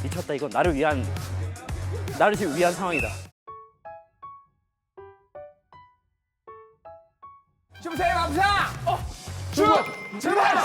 미쳤다. 이건 나를 지금 위한 상황이다. 주무세요 감사. 제발.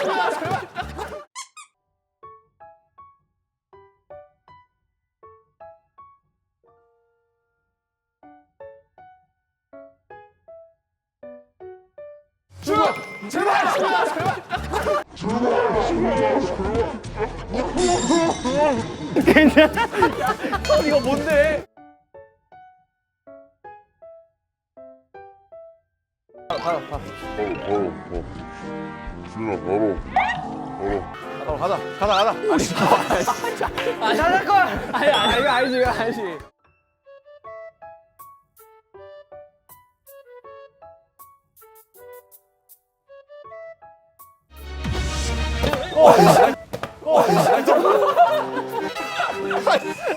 괜찮아? 이거 뭔데? 가다. 잘할 거야. 아니 이거 알지.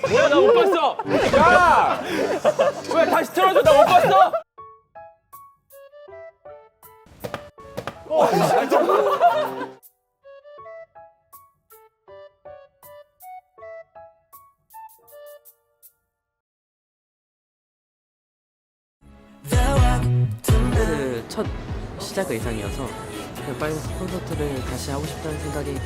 뭐야, 나 못 봤어. 야! 왜 다시 틀어줘? 나 못 봤어. 콘서트 첫 시작 의상이어서 그냥 빨리 콘서트를 다시 하고 싶다는 생각이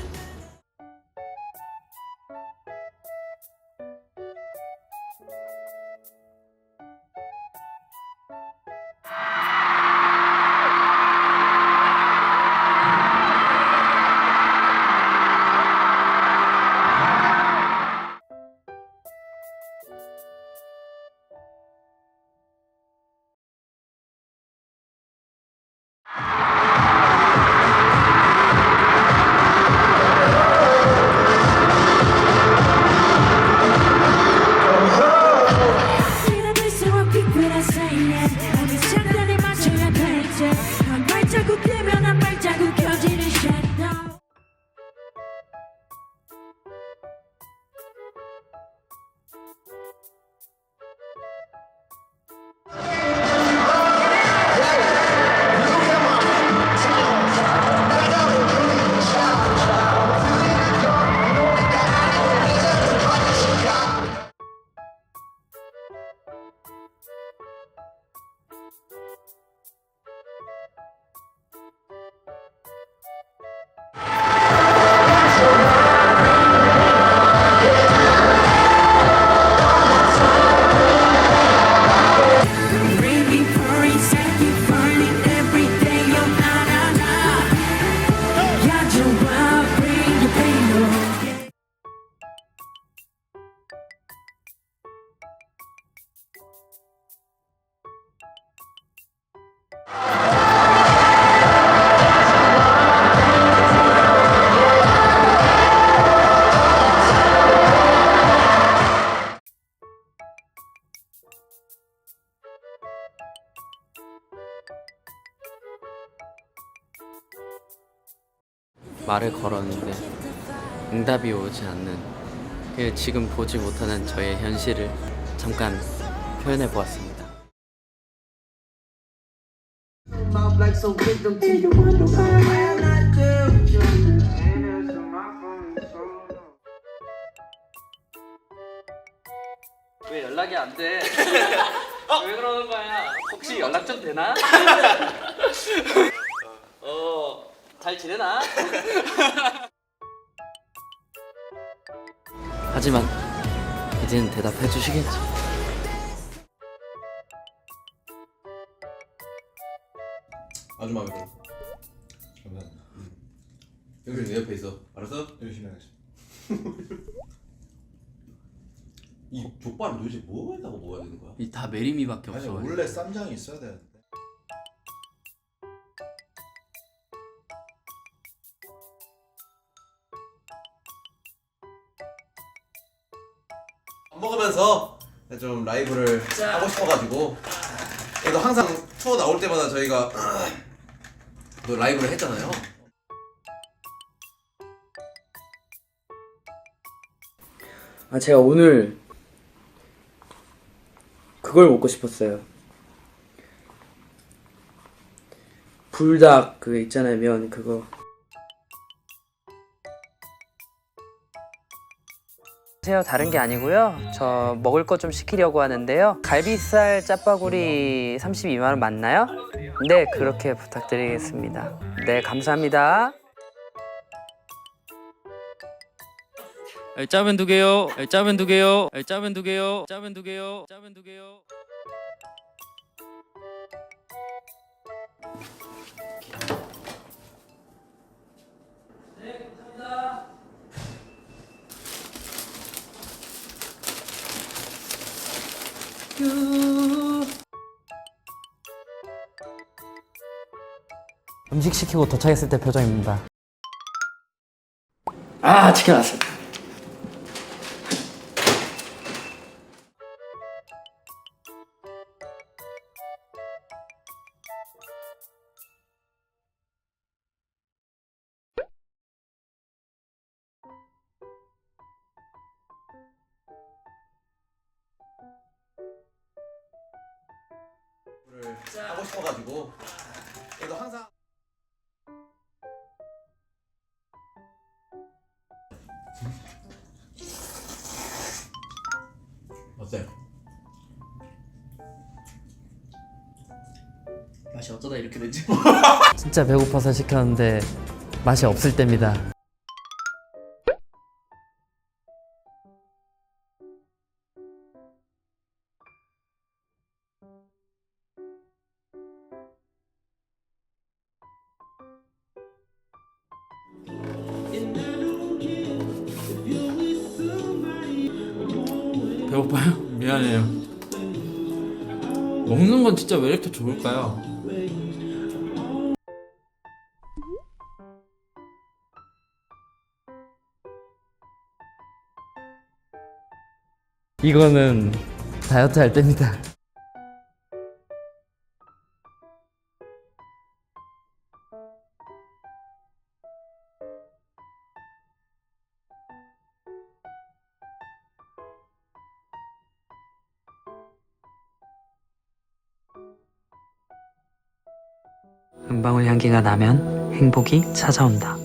말을 걸었는데 응답이 오지 않는 그 지금 보지 못하는 저의 현실을 잠깐 표현해 보았습니다. 왜 연락이 안 돼? 왜 그러는 거야? 혹시 연락 좀 되나? 잘 지내나? 하지만 이제는 대답해 주시겠지. 아주 마음에 들어. 감사합니다. 여기 내 옆에 있어. 알았어? 열심히 하겠습니다. 이 족발은 도대체 뭐에다가 먹어야 되는 거야? 이 다 메리미밖에 아니 없어. 원래 쌈장이 있어야 되는데. 밥 먹으면서 좀 라이브를 하고 싶어가지고 그래도 항상 투어 나올 때마다 저희가 또 라이브를 했잖아요. 제가 오늘 그걸 먹고 싶었어요. 불닭 그거 있잖아요, 면 그거. 다른 게 아니고요. 저 먹을 거 좀 시키려고 하는데요. 갈비살 짜파구리 32만 원 맞나요? 네, 그렇게 부탁드리겠습니다. 네, 감사합니다. 짜면 2개요. 짜면 2개요. 짜면 2개요. 짜면 2개요. 짜면 2개요. 네, 감사합니다. 음식 시키고 도착했을 때 표정입니다. 아, 치킨 왔습니다. 하고 싶어가지고 그래도 항상 어때요? 맛이 어쩌다 이렇게 되지? 진짜 배고파서 시켰는데 맛이 없을 때입니다. 배고파요? 미안해요. 먹는 건 진짜 왜 이렇게 좋을까요? 이거는 다이어트 할 때입니다. 한 방울 향기가 나면 행복이 찾아온다.